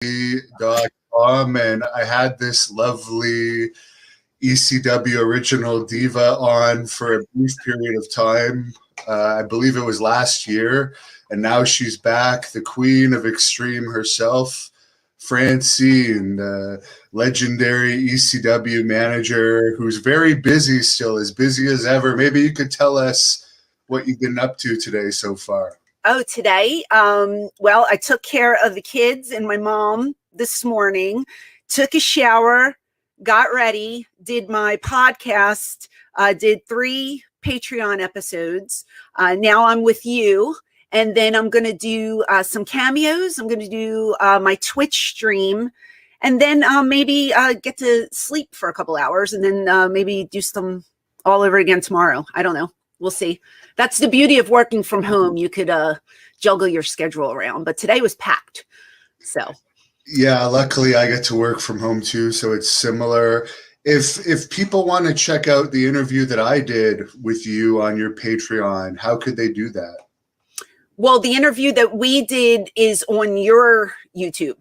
www.com, and I had this lovely ECW original Diva on for a brief period of time. I believe it was last year, and now she's back, the queen of extreme herself, Fracine, legendary ECW manager who's very busy still, as busy as ever. Maybe you could tell us what you've been up to today so far. Oh, today? Well, I took care of the kids and my mom this morning, took a shower, got ready, did my podcast, did 3 Patreon episodes. Now I'm with you. And then I'm going to do some cameos. I'm going to do my Twitch stream. And then maybe get to sleep for a couple hours. And then maybe do some all over again tomorrow. I don't know. We'll see. That's the beauty of working from home. You could juggle your schedule around. But today was packed. So. Yeah, luckily I get to work from home too. So it's similar. If people want to check out the interview that I did with you on your Patreon, how could they do that? Well, the interview that we did is on your YouTube.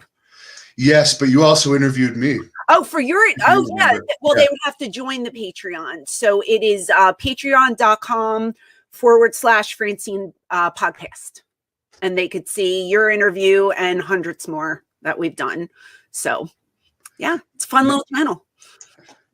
Yes, but you also interviewed me. Oh, for your, oh yeah. Well, yeah. They would have to join the Patreon. So it is patreon.com/Fracine podcast. And they could see your interview and hundreds more that we've done. So yeah, it's a fun little channel.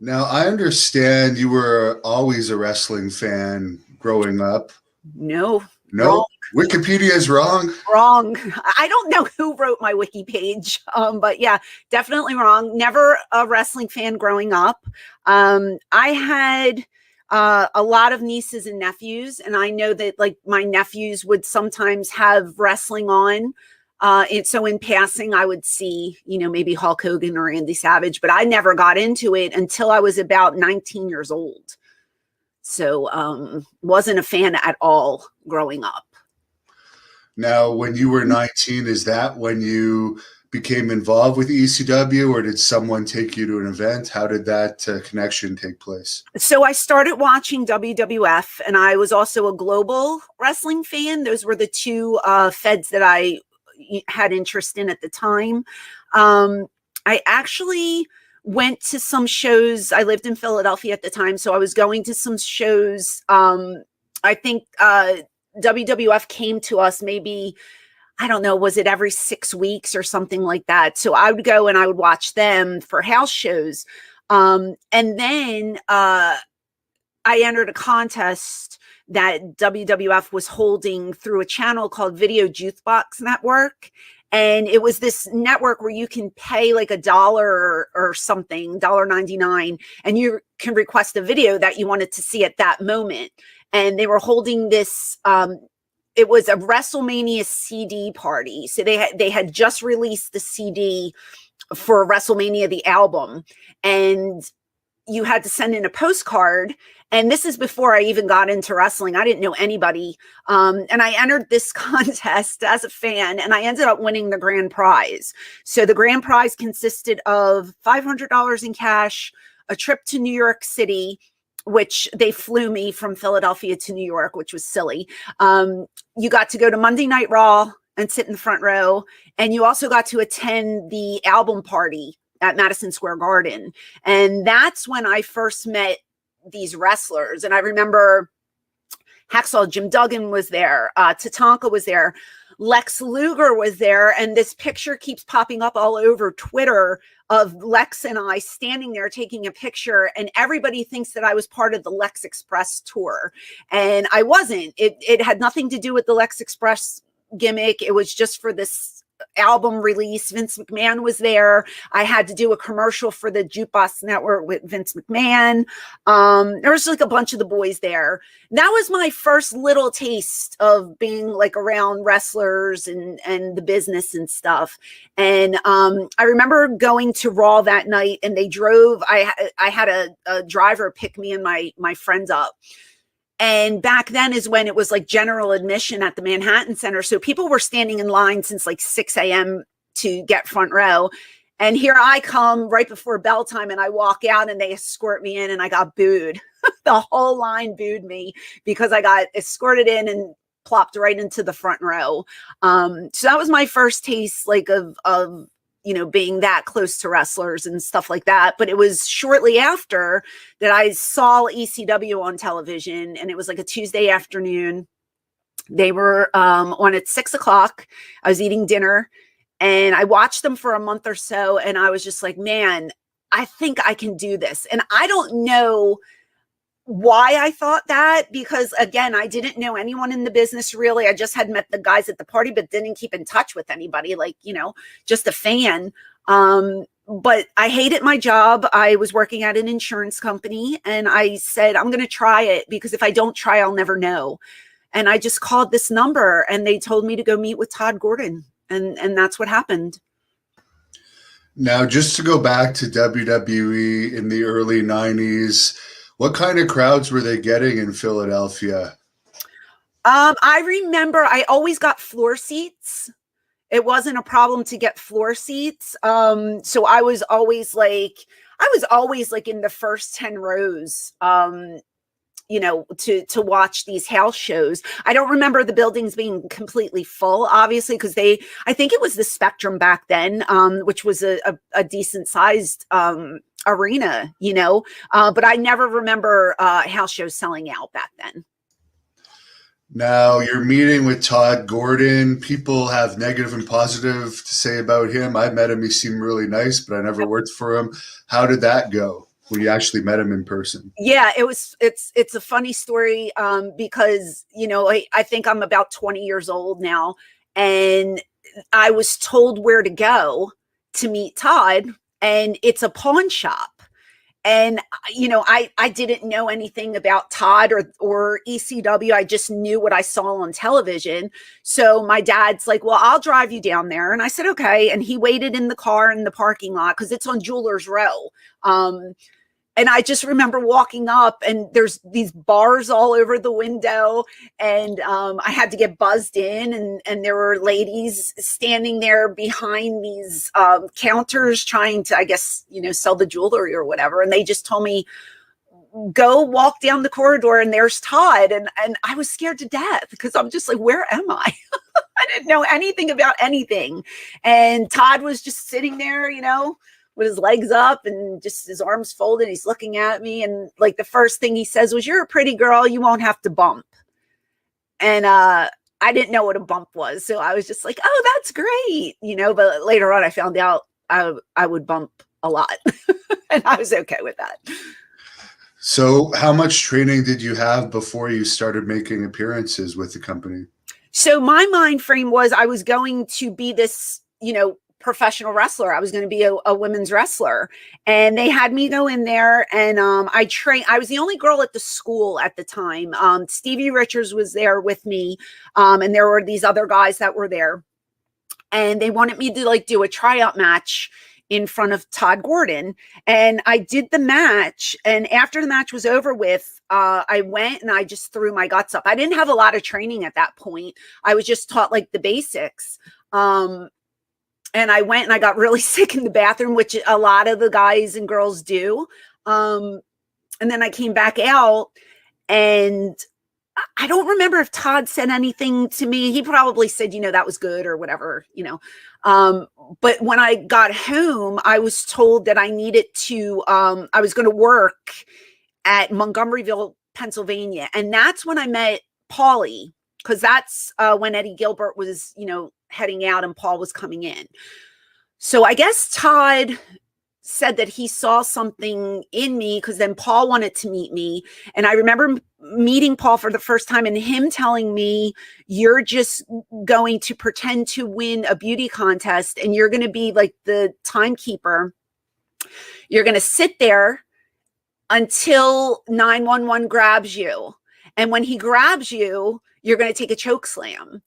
Now, I understand you were always a wrestling fan growing up. No. Wrong. Wikipedia is wrong. Wrong. I don't know who wrote my wiki page, but yeah, definitely wrong. Never a wrestling fan growing up. I had a lot of nieces and nephews, and I know that like my nephews would sometimes have wrestling on. So in passing, I would see, you know, maybe Hulk Hogan or Randy Savage, but I never got into it until I was about 19 years old. So wasn't a fan at all growing up. Now, when you were 19, is that when you became involved with ECW, or did someone take you to an event? How did that connection take place? So I started watching WWF, and I was also a global wrestling fan. Those were the 2 feds that I had interest in at the time. I actually went to some shows. I lived in Philadelphia at the time, so I was going to some shows. I think WWF came to us maybe, I don't know, was it every 6 weeks or something like that? So I would go and I would watch them for house shows. And then I entered a contest that WWF was holding through a channel called Video Jukebox Network. And it was this network where you can pay like $1 or something, $1.99, and you can request a video that you wanted to see at that moment. And they were holding this, it was a WrestleMania CD party. So they had just released the CD for WrestleMania, the album. And you had to send in a postcard. And this is before I even got into wrestling. I didn't know anybody. And I entered this contest as a fan, and I ended up winning the grand prize. So the grand prize consisted of $500 in cash, a trip to New York City, which they flew me from Philadelphia to New York, which was silly. You got to go to Monday Night Raw and sit in the front row. And you also got to attend the album party at Madison Square Garden. And that's when I first met these wrestlers. And I remember Hacksaw Jim Duggan was there. Tatanka was there. Lex Luger was there. And this picture keeps popping up all over Twitter of Lex and I standing there taking a picture. And everybody thinks that I was part of the Lex Express tour. And I wasn't. It had nothing to do with the Lex Express gimmick. It was just for this album release. Vince McMahon was there. I had to do a commercial for the Jukebox Network with Vince McMahon. There was like a bunch of the boys there. That was my first little taste of being like around wrestlers and the business and stuff. And I remember going to Raw that night, and they drove. I had a driver pick me and my friends up. And back then is when it was like general admission at the Manhattan Center. So people were standing in line since like 6 a.m. to get front row. And here I come right before bell time, and I walk out and they escort me in, and I got booed. The whole line booed me because I got escorted in and plopped right into the front row. So that was my first taste like of being that close to wrestlers and stuff like that. But it was shortly after that I saw ECW on television, and it was like a Tuesday afternoon. They were on at 6 o'clock. I was eating dinner, and I watched them for a month or so, and I was just like, man, I think I can do this. And I don't know why I thought that, because again, I didn't know anyone in the business really. I just had met the guys at the party, but didn't keep in touch with anybody, like, just a fan. But I hated my job. I was working at an insurance company, and I said, I'm going to try it, because if I don't try, I'll never know. And I just called this number, and they told me to go meet with Todd Gordon. And that's what happened. Now, just to go back to WWE in the early 90s, what kind of crowds were they getting in Philadelphia? I remember I always got floor seats. It wasn't a problem to get floor seats. So I was always like in the first 10 rows, to watch these house shows. I don't remember the buildings being completely full, obviously, because I think it was the Spectrum back then, which was a decent sized arena, but I never remember house shows selling out back then. Now, you're meeting with Todd Gordon. People have negative and positive to say about him. I met him. He seemed really nice, but I never worked for him. How did that go when you actually met him in person? Yeah, it's a funny story, because, I think I'm about 20 years old now, and I was told where to go to meet Todd, and it's a pawn shop. And, I didn't know anything about Todd or ECW. I just knew what I saw on television. So my dad's like, well, I'll drive you down there. And I said, okay. And he waited in the car in the parking lot, because it's on Jewelers Row. And I just remember walking up, and there's these bars all over the window, and I had to get buzzed in, and there were ladies standing there behind these counters trying to, I guess, sell the jewelry or whatever. And they just told me, go walk down the corridor, and there's Todd. And I was scared to death, because I'm just like, where am I? I didn't know anything about anything. And Todd was just sitting there, with his legs up and just his arms folded. He's looking at me, and like the first thing he says was, you're a pretty girl, you won't have to bump. And I didn't know what a bump was, so I was just like, oh, that's great, but later on I found out I would bump a lot. And I was okay with that. So how much training did you have before you started making appearances with the company? So my mind frame was I was going to be this, professional wrestler. I was going to be a women's wrestler, and they had me go in there, and I was the only girl at the school at the time. Stevie Richards was there with me, and there were these other guys that were there, and they wanted me to do a tryout match in front of Todd Gordon. And I did the match, and after the match was over with, I went and I just threw my guts up. I didn't have a lot of training at that point. I was just taught the basics. And I went and I got really sick in the bathroom, which a lot of the guys and girls do. And then I came back out, and I don't remember if Todd said anything to me. He probably said, that was good or whatever, But when I got home, I was told that I needed to, I was going to work at Montgomeryville, Pennsylvania. And that's when I met Paulie, because that's when Eddie Gilbert was, heading out and Paul was coming in. So I guess Todd said that he saw something in me, because then Paul wanted to meet me. And I remember meeting Paul for the first time, and him telling me, you're just going to pretend to win a beauty contest, and you're going to be like the timekeeper. You're going to sit there until 911 grabs you. And when he grabs you, you're going to take a choke slam.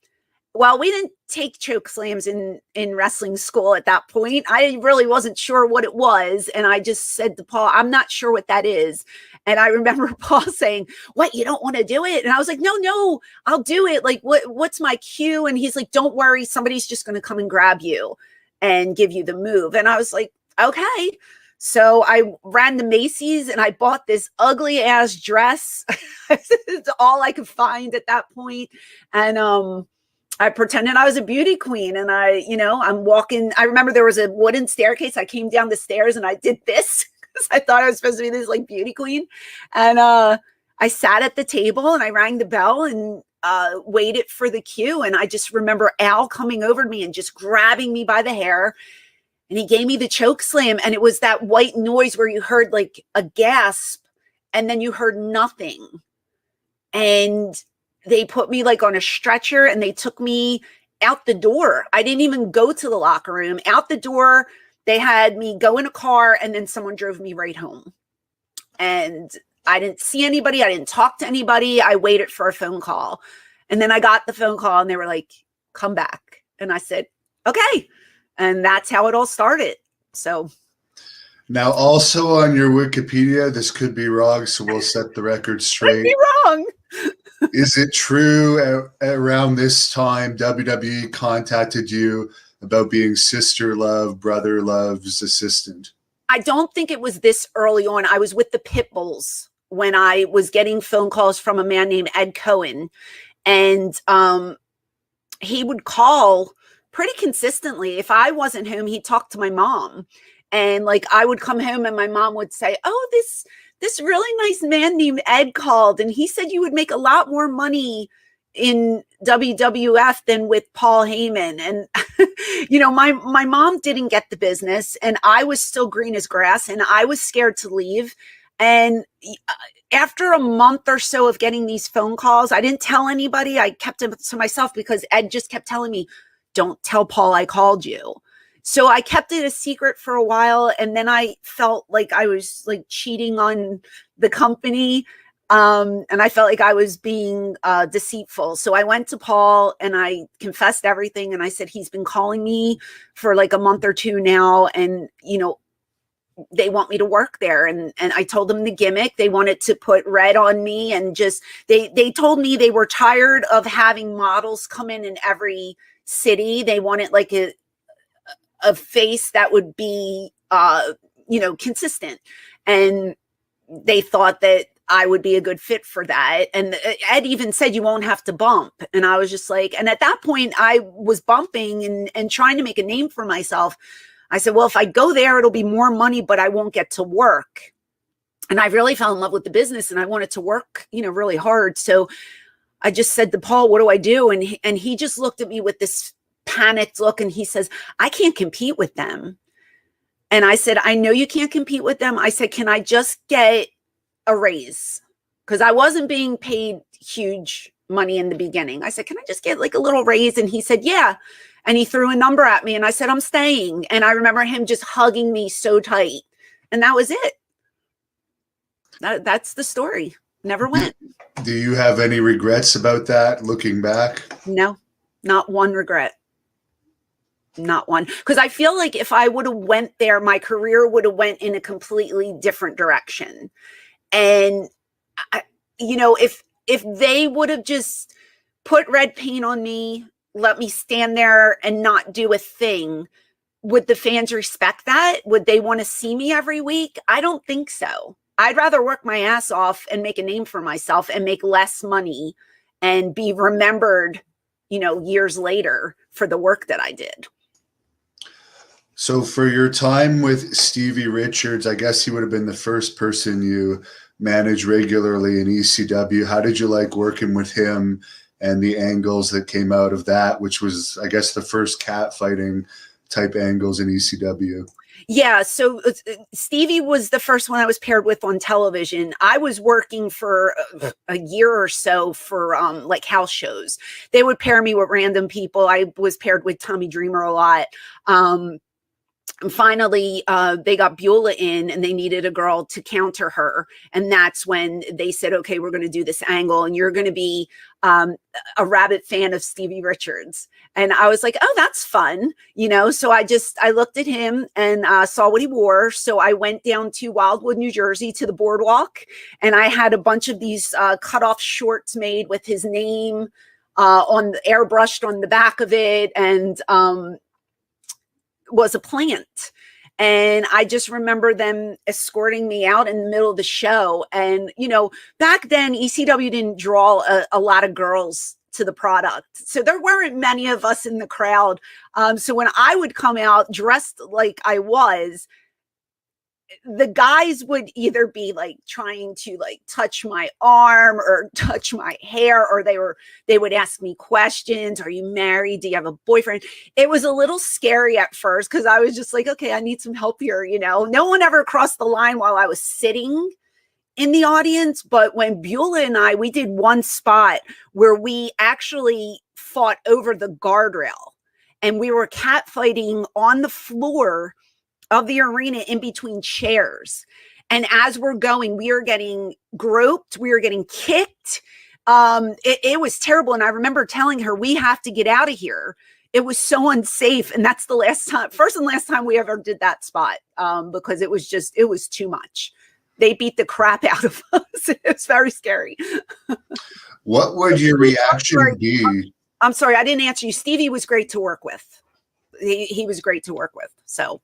Well, we didn't take choke slams in wrestling school at that point. I really wasn't sure what it was. And I just said to Paul, I'm not sure what that is. And I remember Paul saying, what, you don't want to do it? And I was like, no, I'll do it. What's my cue? And he's like, don't worry. Somebody's just going to come and grab you and give you the move. And I was like, okay. So I ran to Macy's and I bought this ugly ass dress. It's all I could find at that point. And I pretended I was a beauty queen, and I'm walking. I remember there was a wooden staircase. I came down the stairs and I did this because I thought I was supposed to be this like beauty queen. And I sat at the table and I rang the bell and waited for the cue. And I just remember Al coming over to me and just grabbing me by the hair. And he gave me the choke slam. And it was that white noise where you heard like a gasp and then you heard nothing. And they put me like on a stretcher and they took me out the door. I didn't even go to the locker room. Out the door, they had me go in a car and then someone drove me right home. And I didn't see anybody. I didn't talk to anybody. I waited for a phone call. And then I got the phone call and they were like, come back. And I said, okay. And that's how it all started. So now also on your Wikipedia, this could be wrong, so we'll set the record straight. Could be wrong. Is it true around this time WWE contacted you about being Sister Love, Brother Love's assistant? I don't think it was this early on. I was with the Pitbulls when I was getting phone calls from a man named Ed Cohen. And he would call pretty consistently. If I wasn't home, he'd talk to my mom. And like I would come home and my mom would say, oh, this really nice man named Ed called. And he said you would make a lot more money in WWF than with Paul Heyman. And, my mom didn't get the business and I was still green as grass and I was scared to leave. And after a month or so of getting these phone calls, I didn't tell anybody. I kept them to myself because Ed just kept telling me, don't tell Paul I called you. So I kept it a secret for a while. And then I felt like I was like cheating on the company. And I felt like I was being deceitful. So I went to Paul and I confessed everything. And I said, he's been calling me for like a month or two now. And, they want me to work there. And I told them the gimmick. They wanted to put red on me and just, they told me they were tired of having models come in every city. They wanted like a face that would be, consistent. And they thought that I would be a good fit for that. And Ed even said, you won't have to bump. And I was just like, and at that point I was bumping and trying to make a name for myself. I said, well, if I go there, it'll be more money, but I won't get to work. And I really fell in love with the business and I wanted to work, really hard. So I just said to Paul, what do I do? And he just looked at me with this panicked look and he says, I can't compete with them. And I said, I know you can't compete with them. I said, can I just get a raise? Because I wasn't being paid huge money in the beginning. I said, can I just get like a little raise? And he said, yeah. And he threw a number at me and I said, I'm staying. And I remember him just hugging me so tight. And that was it. That's the story. Never went. Do you have any regrets about that looking back? No, not one regret. Not one. Because I feel like if I would have went there, my career would have went in a completely different direction. And, if they would have just put red paint on me, let me stand there and not do a thing, would the fans respect that? Would they want to see me every week? I don't think so. I'd rather work my ass off and make a name for myself and make less money and be remembered, years later for the work that I did. So for your time with Stevie Richards, I guess he would have been the first person you managed regularly in ECW. How did you like working with him and the angles that came out of that, which was, I guess, the first cat fighting type angles in ECW? Yeah. So Stevie was the first one I was paired with on television. I was working for a year or so for like house shows. They would pair me with random people. I was paired with Tommy Dreamer a lot. And finally, they got Beulah in and they needed a girl to counter her. And that's when they said, okay, we're going to do this angle and you're going to be a rabid fan of Stevie Richards. And I was like, oh, that's fun. So I looked at him and saw what he wore. So I went down to Wildwood, New Jersey to the boardwalk. And I had a bunch of these cut off shorts made with his name airbrushed on the back of it. And, was a plant. And I just remember them escorting me out in the middle of the show. And, back then ECW didn't draw a lot of girls to the product. So there weren't many of us in the crowd. So when I would come out dressed like I was, the guys would either be like trying to like touch my arm or touch my hair, or they would ask me questions. Are you married? Do you have a boyfriend? It was a little scary at first because I was just like, okay, I need some help here. No one ever crossed the line while I was sitting in the audience. But when Beulah and we did one spot where we actually fought over the guardrail and we were catfighting on the floor of the arena in between chairs. And as we're going, we are getting groped, we are getting kicked. It was terrible. And I remember telling her, we have to get out of here. It was so unsafe. And that's the first and last time we ever did that spot, because it was too much. They beat the crap out of us. It was very scary. What would your reaction be? I'm sorry, I didn't answer you. Stevie was great to work with. He was great to work with. So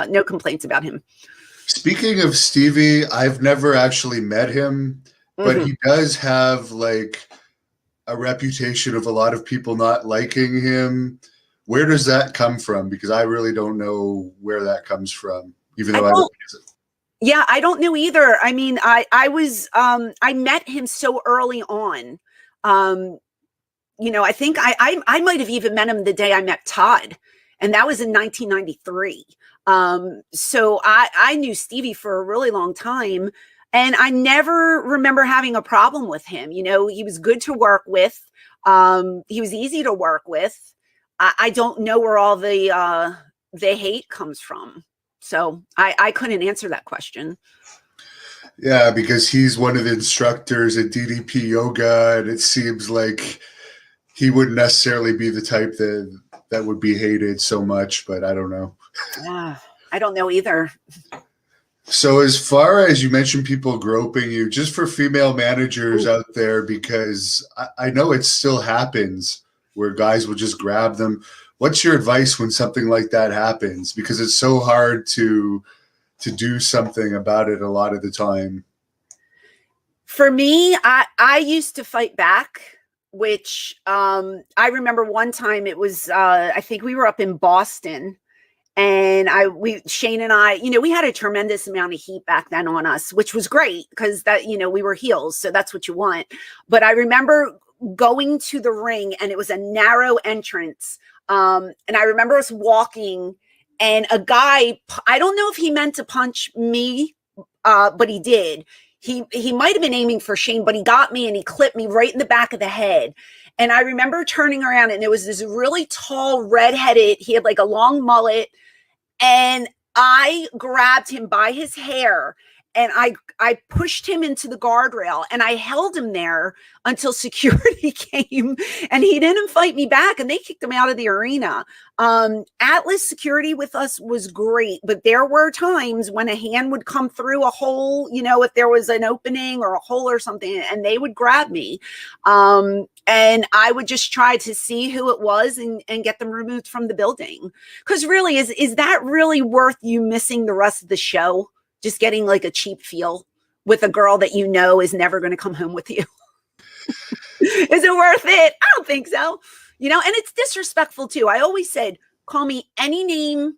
no complaints about him. Speaking of Stevie, I've never actually met him, but he does have like a reputation of a lot of people not liking him. Where does that come from? Because I really don't know where that comes from, even though I don't use it. Yeah, I don't know either. I mean, I met him so early on. I think I might have even met him the day I met Todd, and that was in 1993. So I knew Stevie for a really long time, and I never remember having a problem with him. He was good to work with. He was easy to work with. I don't know where all the hate comes from. So I couldn't answer that question. Yeah, because he's one of the instructors at DDP Yoga, and it seems like he wouldn't necessarily be the type that would be hated so much, but I don't know. Yeah, I don't know either. So as far as you mentioned people groping you, just for female managers out there, because I know it still happens where guys will just grab them. What's your advice when something like that happens? Because it's so hard to do something about it a lot of the time. For me, I used to fight back, which I remember one time it was, I think we were up in Boston, and Shane and I, we had a tremendous amount of heat back then on us, which was great because that, we were heels. So that's what you want. But I remember going to the ring, and it was a narrow entrance. And I remember us walking, and a guy, I don't know if he meant to punch me, but he did. He might have been aiming for Shane, but he got me and he clipped me right in the back of the head. And I remember turning around, and it was this really tall, redheaded, he had like a long mullet, and I grabbed him by his hair, and I pushed him into the guardrail, and I held him there until security came, and he didn't fight me back, and they kicked him out of the arena. Atlas security with us was great, but there were times when a hand would come through a hole, if there was an opening or a hole or something, and they would grab me. And I would just try to see who it was and get them removed from the building. Because really, is that really worth you missing the rest of the show? Just getting like a cheap feel with a girl that is never going to come home with you. Is it worth it? I don't think so. And it's disrespectful too. I always said, call me any name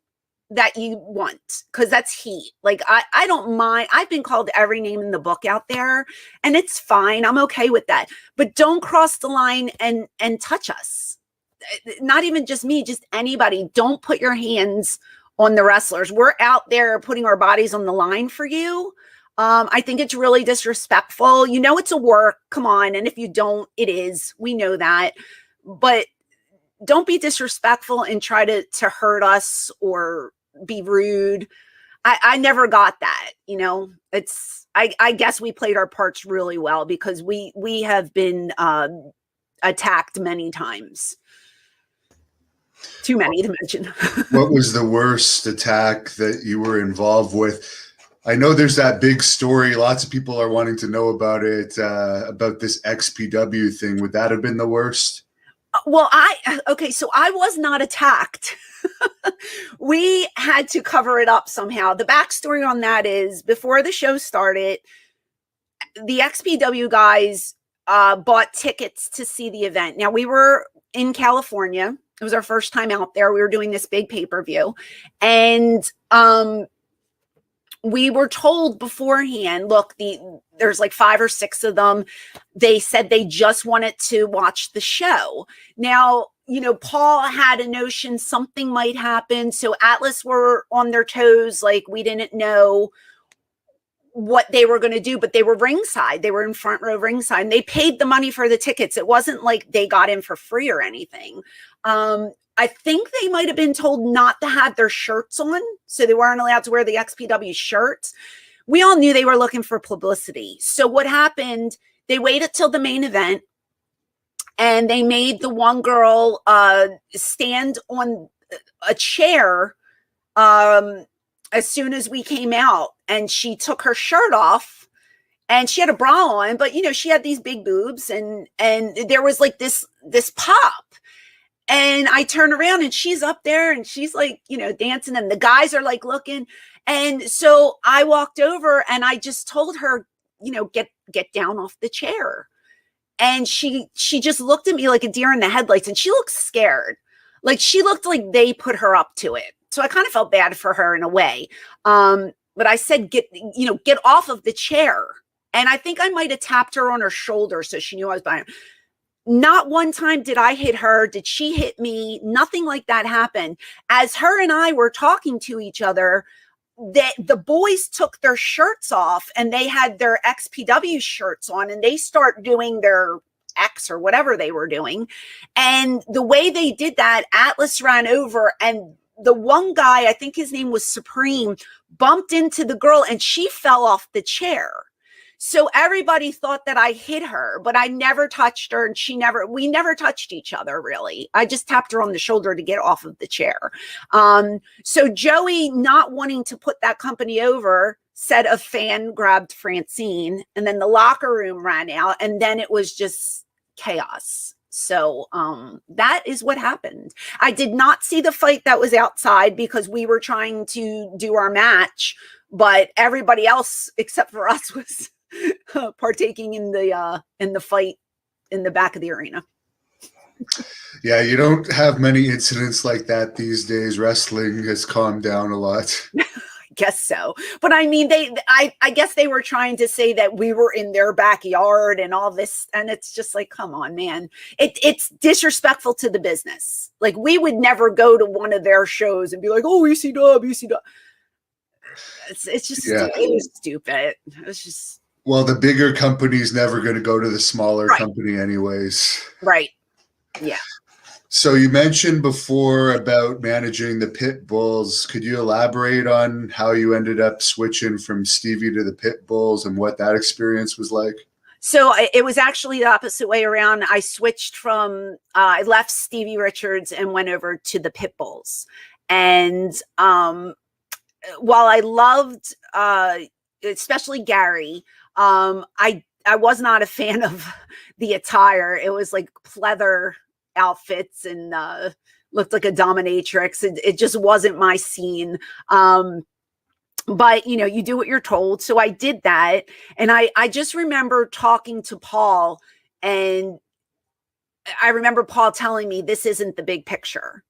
that you want, because that's heat. Like I don't mind. I've been called every name in the book out there, and it's fine. I'm okay with that. But don't cross the line and touch us. Not even just me, just anybody. Don't put your hands on the wrestlers. We're out there putting our bodies on the line for you. I think it's really disrespectful. It's a work. Come on. And if you don't, it is. We know that. But don't be disrespectful and try to hurt us or be rude. I never got that. I guess we played our parts really well because we have been attacked many times. Too many to mention. What was the worst attack that you were involved with? I know there's that big story. Lots of people are wanting to know about it, about this XPW thing. Would that have been the worst? Well, so I was not attacked. We had to cover it up somehow. The backstory on that is before the show started, the XPW guys bought tickets to see the event. Now, we were in California. It was our first time out there. We were doing this big pay-per-view. And we were told beforehand, look, there's like 5 or 6 of them. They said they just wanted to watch the show. Now, you know, Paul had a notion something might happen. So Atlas were on their toes. Like, we didn't know what they were going to do, but they were ringside. They were in front row ringside, and they paid the money for the tickets. It wasn't like they got in for free or anything. I think they might have been told not to have their shirts on, so they weren't allowed to wear the XPW shirts. We all knew they were looking for publicity. So what happened, they waited till the main event, and they made the one girl stand on a chair as soon as we came out, and she took her shirt off, and she had a bra on, but you know, she had these big boobs, and there was like this pop. And I turn around, and she's up there, and she's like, you know, dancing, and the guys are like looking. And so I walked over, and I just told her, you know, get down off the chair. And she just looked at me like a deer in the headlights, and she looked scared. Like, she looked like they put her up to it. So I kind of felt bad for her in a way. But I said, get off of the chair. And I think I might have tapped her on her shoulder, so she knew I was behind her. Not one time did I hit her. Did she hit me? Nothing like that happened. As her and I were talking to each other, the boys took their shirts off, and they had their XPW shirts on, and they start doing their X or whatever they were doing. And the way they did that, Atlas ran over, and the one guy, I think his name was Supreme, bumped into the girl, and she fell off the chair. So everybody thought that I hit her, but I never touched her, and we never touched each other, really. I just tapped her on the shoulder to get off of the chair. So Joey, not wanting to put that company over, said a fan grabbed Fracine, and then the locker room ran out, and then it was just chaos. So that is what happened. I did not see the fight that was outside because we were trying to do our match, but everybody else except for us was partaking in the fight in the back of the arena. Yeah, you don't have many incidents like that these days. Wrestling has calmed down a lot. I guess so. But I mean, I guess they were trying to say that we were in their backyard and all this. And it's just like, come on, man. It's disrespectful to the business. Like, we would never go to one of their shows and be like, oh, ECW. It's just, it was stupid. It was just. Well, the bigger company's never going to go to the smaller company anyways. Right. Yeah. So you mentioned before about managing the Pit Bulls. Could you elaborate on how you ended up switching from Stevie to the Pit Bulls and what that experience was like? So it was actually the opposite way around. I switched from, I left Stevie Richards and went over to the Pit Bulls. And while I loved, especially Gary, I was not a fan of the attire. It was like pleather outfits and looked like a dominatrix. It just wasn't my scene. But, you know, you do what you're told. So I did that. And I just remember talking to Paul, and I remember Paul telling me, this isn't the big picture.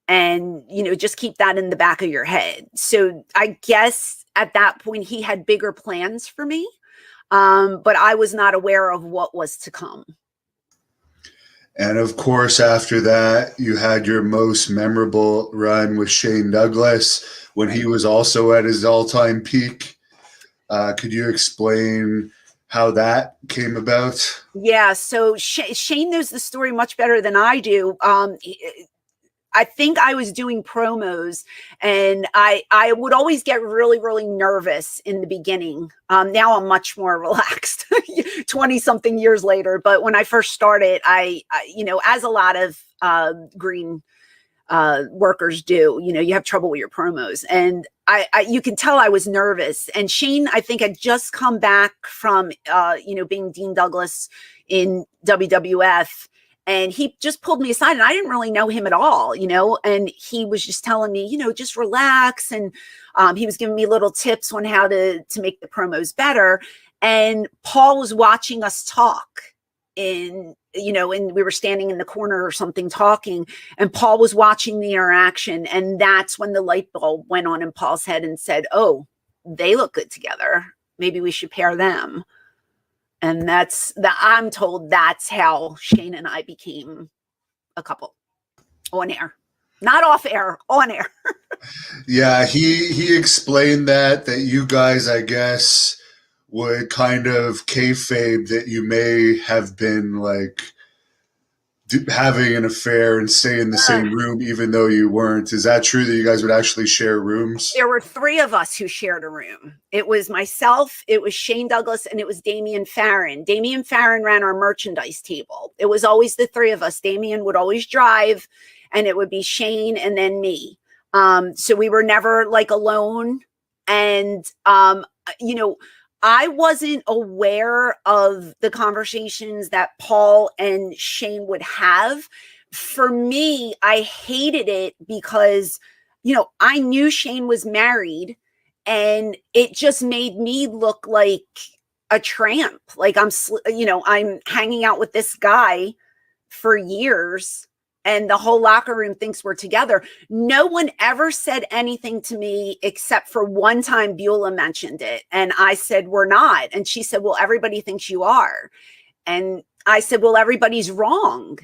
And, you know, just keep that in the back of your head. So I guess at that point he had bigger plans for me. But I was not aware of what was to come. And of course, after that, you had your most memorable run with Shane Douglas when he was also at his all-time peak. Could you explain how that came about? Yeah, so Shane knows the story much better than I do. I think I was doing promos, and I would always get really, really nervous in the beginning. Now I'm much more relaxed 20 something years later. But when I first started, I you know, as a lot of green workers do, you know, you have trouble with your promos, and you can tell I was nervous. And Shane, I think, had just come back from, you know, being Dean Douglas in WWF. And he just pulled me aside, and I didn't really know him at all, you know, and he was just telling me, you know, just relax. And he was giving me little tips on how to make the promos better. And Paul was watching us talk and we were standing in the corner or something talking, and Paul was watching the interaction. And that's when the light bulb went on in Paul's head and said, oh, they look good together. Maybe we should pair them. And I'm told that's how Shane and I became a couple on air, not off air, on air. Yeah, he explained that you guys, I guess, would kind of kayfabe that you may have been like having an affair and stay in the same room even though you weren't. Is that true that you guys would actually share rooms? There were 3 of us who shared a room. It was myself, it was Shane Douglas, and it was Damian Farron. Damian Farron ran our merchandise table. It was always the 3 of us. Damian would always drive, and it would be Shane and then me. So we were never like alone. And, I wasn't aware of the conversations that Paul and Shane would have. For me, I hated it because, I knew Shane was married, and it just made me look like a tramp. Like I'm hanging out with this guy for years, and the whole locker room thinks we're together. No one ever said anything to me except for one time Beulah mentioned it. And I said, we're not. And she said, well, everybody thinks you are. And I said, well, everybody's wrong,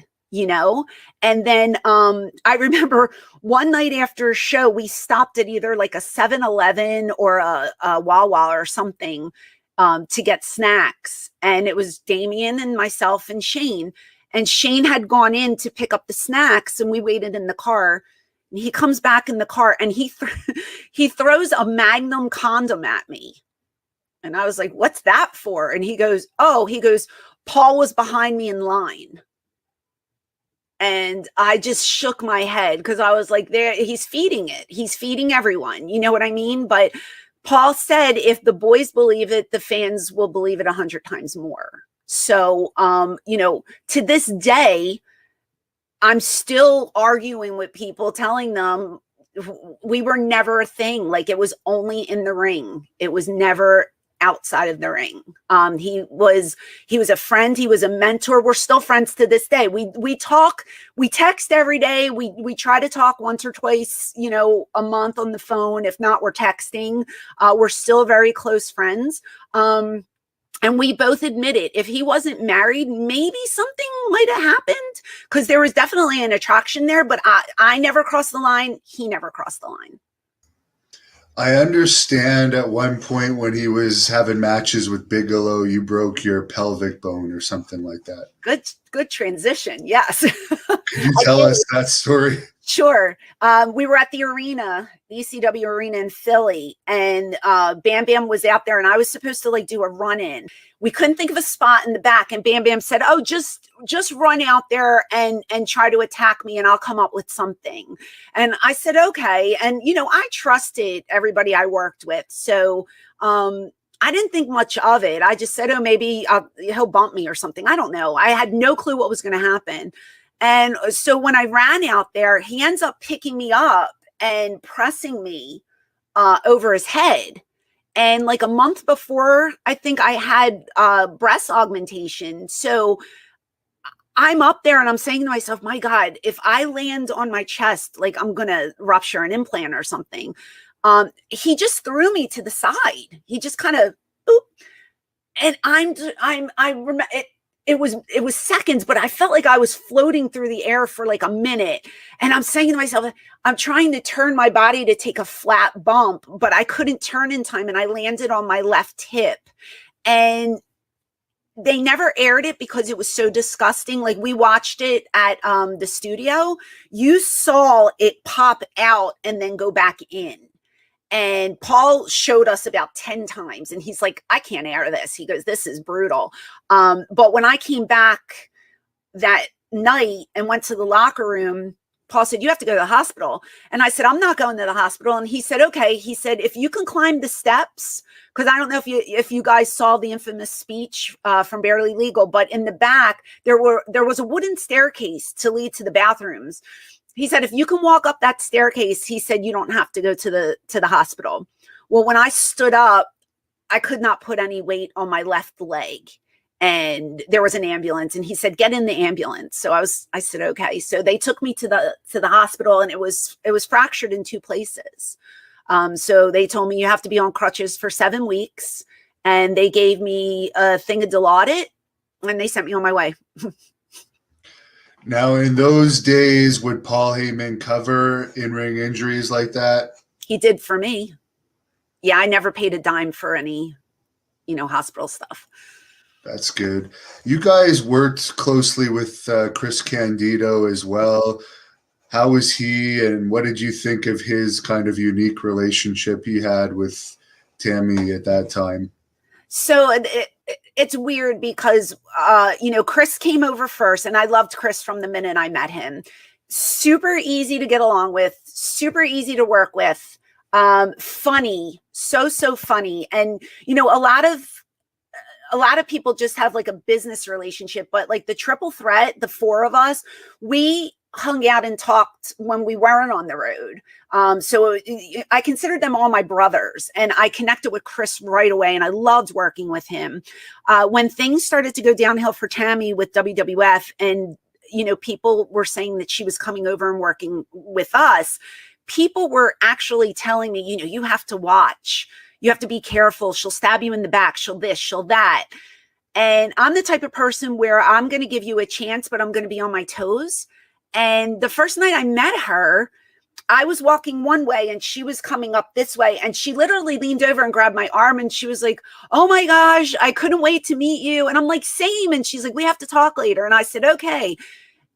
And then I remember one night after a show, we stopped at either like a 7-Eleven or a Wawa or something to get snacks. And it was Damian and myself and Shane. And Shane had gone in to pick up the snacks, and we waited in the car. And he comes back in the car, and he throws a Magnum condom at me. And I was like, what's that for? And he goes, Paul was behind me in line. And I just shook my head because I was like, he's feeding it. He's feeding everyone. You know what I mean? But Paul said, if the boys believe it, the fans will believe it 100 times more. So, to this day, I'm still arguing with people, telling them we were never a thing. Like, it was only in the ring. It was never outside of the ring. He was a friend. He was a mentor. We're still friends to this day. We talk, we text every day. We try to talk once or twice, a month on the phone. If not, we're texting. We're still very close friends. And we both admitted if he wasn't married, maybe something might have happened, because there was definitely an attraction there, but I never crossed the line. He never crossed the line. I understand at one point when he was having matches with Bigelow, you broke your pelvic bone or something like that. Good transition. Yes. Can you tell us that story? Sure. We were at the arena, the ECW arena in Philly, and Bam Bam was out there, and I was supposed to do a run in. We couldn't think of a spot in the back, and Bam Bam said, oh, just run out there and try to attack me, and I'll come up with something. And I said, okay. And, I trusted everybody I worked with. So I didn't think much of it. I just said, oh, maybe he'll bump me or something. I don't know. I had no clue what was going to happen. And so when I ran out there, he ends up picking me up and pressing me over his head. And like a month before, I think I had breast augmentation. So I'm up there and I'm saying to myself, my God, if I land on my chest, like I'm going to rupture an implant or something. He just threw me to the side. He just kind of, oop. And I remember it was seconds, but I felt like I was floating through the air for like a minute. And I'm saying to myself, I'm trying to turn my body to take a flat bump, but I couldn't turn in time. And I landed on my left hip, and they never aired it because it was so disgusting. Like, we watched it at the studio. You saw it pop out and then go back in. And Paul showed us about 10 times, and he's like, I can't air this. He goes, this is brutal. But when I came back that night and went to the locker room, Paul said, you have to go to the hospital. And I said, I'm not going to the hospital. And he said, okay. He said, if you can climb the steps, because I don't know if you guys saw the infamous speech from Barely Legal, but in the back, there was a wooden staircase to lead to the bathrooms. He said, if you can walk up that staircase, he said, you don't have to go to the hospital. Well, when I stood up, I could not put any weight on my left leg. And there was an ambulance, and he said, get in the ambulance. So I said, okay. So they took me to the hospital, and it was fractured in 2 places. So they told me you have to be on crutches for 7 weeks, and they gave me a thing of Dilaudid, and they sent me on my way. Now, in those days, would Paul Heyman cover in-ring injuries like that? He did for me. Yeah, I never paid a dime for any, hospital stuff. That's good. You guys worked closely with Chris Candido as well. How was he, and what did you think of his kind of unique relationship he had with Tammy at that time? So it's weird because, Chris came over first, and I loved Chris from the minute I met him. Super easy to get along with, super easy to work with, funny, so funny. And, a lot of people just have like a business relationship, but like the triple threat, the 4 of us, we hung out and talked when we weren't on the road. So I considered them all my brothers, and I connected with Chris right away, and I loved working with him. When things started to go downhill for Tammy with WWF, and, people were saying that she was coming over and working with us, people were actually telling me, you have to watch. You have to be careful. She'll stab you in the back. She'll this, she'll that. And I'm the type of person where I'm going to give you a chance, but I'm going to be on my toes. And the first night I met her, I was walking one way and she was coming up this way. And she literally leaned over and grabbed my arm, and she was like, oh my gosh, I couldn't wait to meet you. And I'm like, same. And she's like, we have to talk later. And I said, okay.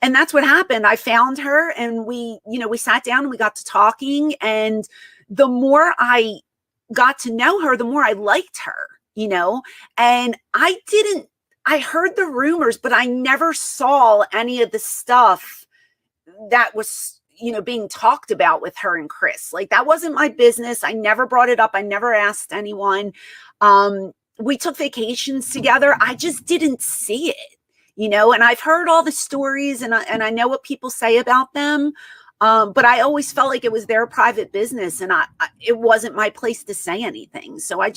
And that's what happened. I found her, and we sat down and we got to talking. And the more I got to know her, the more I liked her, and I heard the rumors, but I never saw any of the stuff that was, being talked about with her and Chris. Like, that wasn't my business. I never brought it up. I never asked anyone. We took vacations together. I just didn't see it, and I've heard all the stories, and I know what people say about them. But I always felt like it was their private business, and it wasn't my place to say anything. So I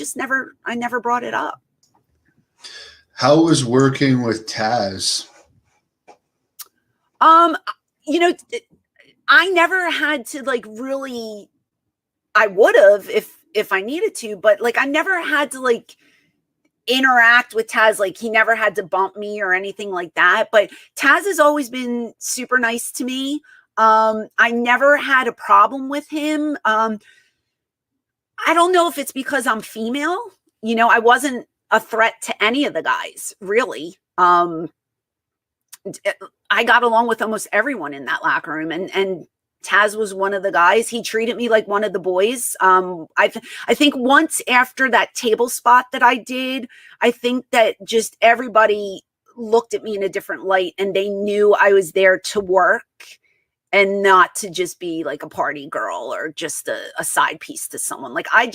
never brought it up. How was working with Taz? I never had to really, I would have if I needed to, but I never had to interact with Taz. He never had to bump me or anything like that. But Taz has always been super nice to me. I never had a problem with him. I don't know if it's because I'm female. I wasn't a threat to any of the guys, really. I got along with almost everyone in that locker room, and Taz was one of the guys. He treated me like one of the boys. I think once after that table spot that I did, I think that just everybody looked at me in a different light, and they knew I was there to work and not to just be like a party girl or just a side piece to someone. I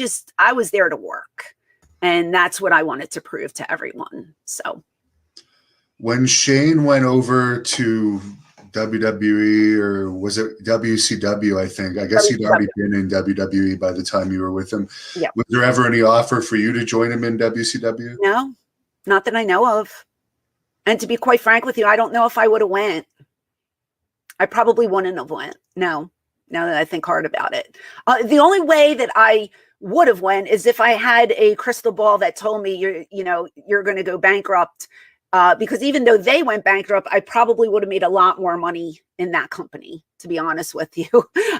was there to work, and that's what I wanted to prove to everyone. So when Shane went over to WWE, or was it WCW? I think. I guess he'd already been in WWE by the time you were with him. Yeah. Was there ever any offer for you to join him in WCW? No, not that I know of. And to be quite frank with you, I don't know if I would have went. I probably wouldn't have went. No, now that I think hard about it. The only way that I would have went is if I had a crystal ball that told me you're going to go bankrupt. Because even though they went bankrupt, I probably would have made a lot more money in that company, to be honest with you.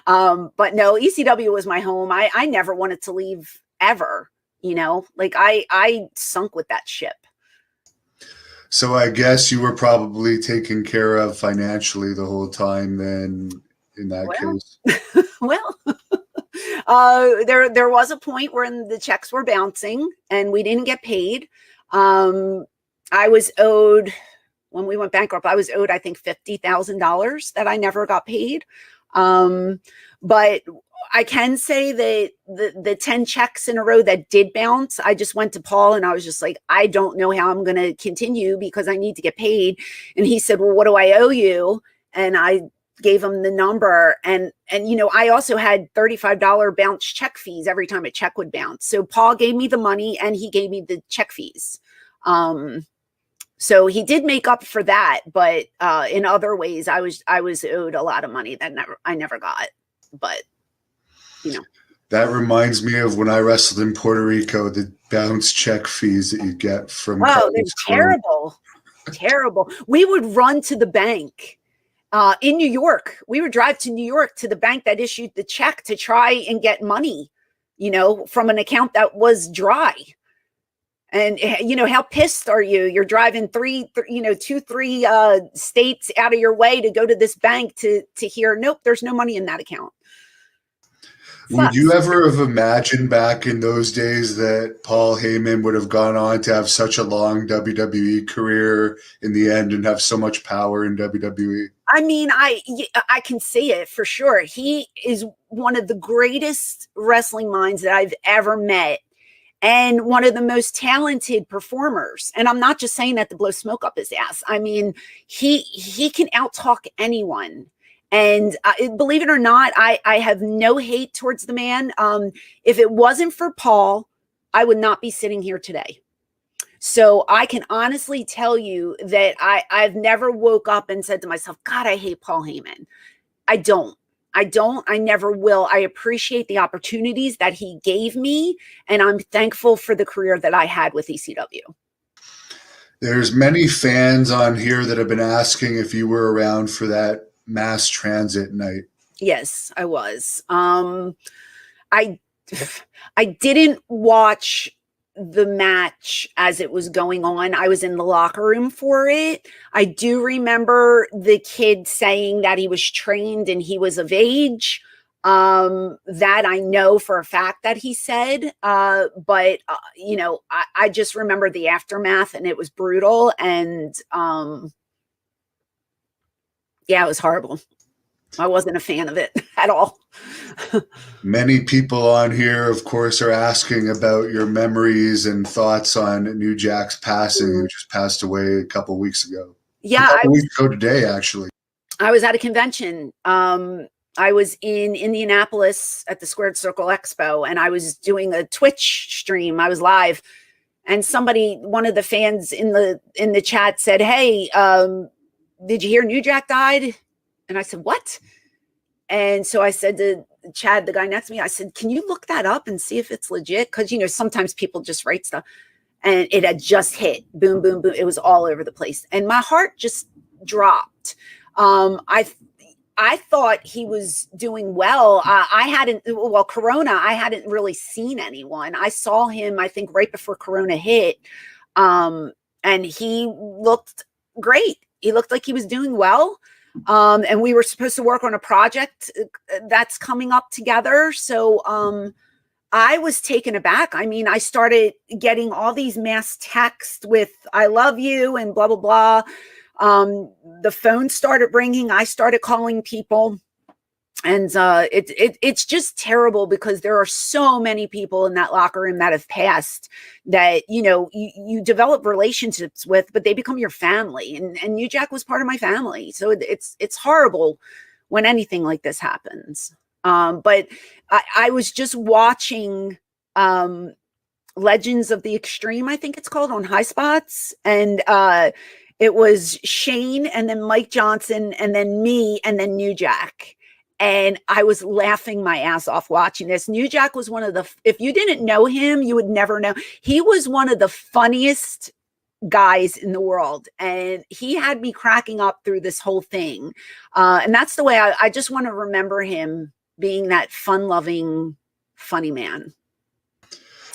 But no, ECW was my home. I never wanted to leave ever, I sunk with that ship. So I guess you were probably taken care of financially the whole time then in that case. Well, there was a point where the checks were bouncing and we didn't get paid. I was owed, when we went bankrupt, I was owed, I think, $50,000 that I never got paid. But I can say that the 10 checks in a row that did bounce, I just went to Paul and I was just like, I don't know how I'm going to continue because I need to get paid. And he said, well, what do I owe you? And I gave him the number, and you know, I also had $35 bounce check fees every time a check would bounce. So Paul gave me the money and he gave me the check fees. So he did make up for that, but in other ways I was owed a lot of money that I never got. But you know, that reminds me of when I wrestled in Puerto Rico, the bounce check fees that you get from. Oh, they're terrible. Terrible. We would run to the bank in New York. We would drive to New York to the bank that issued the check to try and get money, you know, from an account that was dry. And, you know, how pissed are you? You're driving 2, 3 states out of your way to go to this bank to hear, nope, there's no money in that account. Would you ever have imagined back in those days that Paul Heyman would have gone on to have such a long WWE career in the end and have so much power in WWE? I mean, I can see it for sure. He is one of the greatest wrestling minds that I've ever met, and one of the most talented performers. And I'm not just saying that to blow smoke up his ass. I mean, he can out-talk anyone. And believe it or not, I have no hate towards the man. If it wasn't for Paul, I would not be sitting here today. So I can honestly tell you that I've never woke up and said to myself, God, I hate Paul Heyman. I don't. I never will. I appreciate the opportunities that he gave me, and I'm thankful for the career that I had with ECW. There's many fans on here that have been asking if you were around for that mass transit night. Yes, I was. I didn't watch the match as it was going on. I was in the locker room for it. I do remember the kid saying that he was trained and he was of age. That I know for a fact that he said, but you know, I just remember the aftermath, and it was brutal. And yeah, it was horrible. I wasn't a fan of it at all. Many people on here, of course, are asking about your memories and thoughts on New Jack's passing, who just passed away a couple weeks ago. Yeah, a couple weeks ago today, actually. I was at a convention. I was in Indianapolis at the Squared Circle Expo, and I was doing a Twitch stream. I was live, and one of the fans in the chat said, "Hey, did you hear New Jack died?" And I said, "What?" And so I said to Chad, the guy next to me, I said, "Can you look that up and see if it's legit?" Because, you know, sometimes people just write stuff. And it had just hit. Boom, boom, boom. It was all over the place. And my heart just dropped. I thought he was doing well. Corona, I hadn't really seen anyone. I saw him, I think, right before Corona hit. And he looked great. He looked like he was doing well. And we were supposed to work on a project that's coming up together. So I was taken aback. I mean, I started getting all these mass texts with "I love you" and blah, blah, blah. The phone started ringing. I started calling people. And it's just terrible, because there are so many people in that locker room that have passed that, you know, you develop relationships with, but they become your family. And New Jack was part of my family. So it's horrible when anything like this happens. But I was just watching Legends of the Extreme, I think it's called, on High Spots. And it was Shane, and then Mike Johnson, and then me, and then New Jack. And I was laughing my ass off watching this. New Jack was one of the, if you didn't know him, you would never know. He was one of the funniest guys in the world. And he had me cracking up through this whole thing. And that's the way I just want to remember him, being that fun-loving, funny man.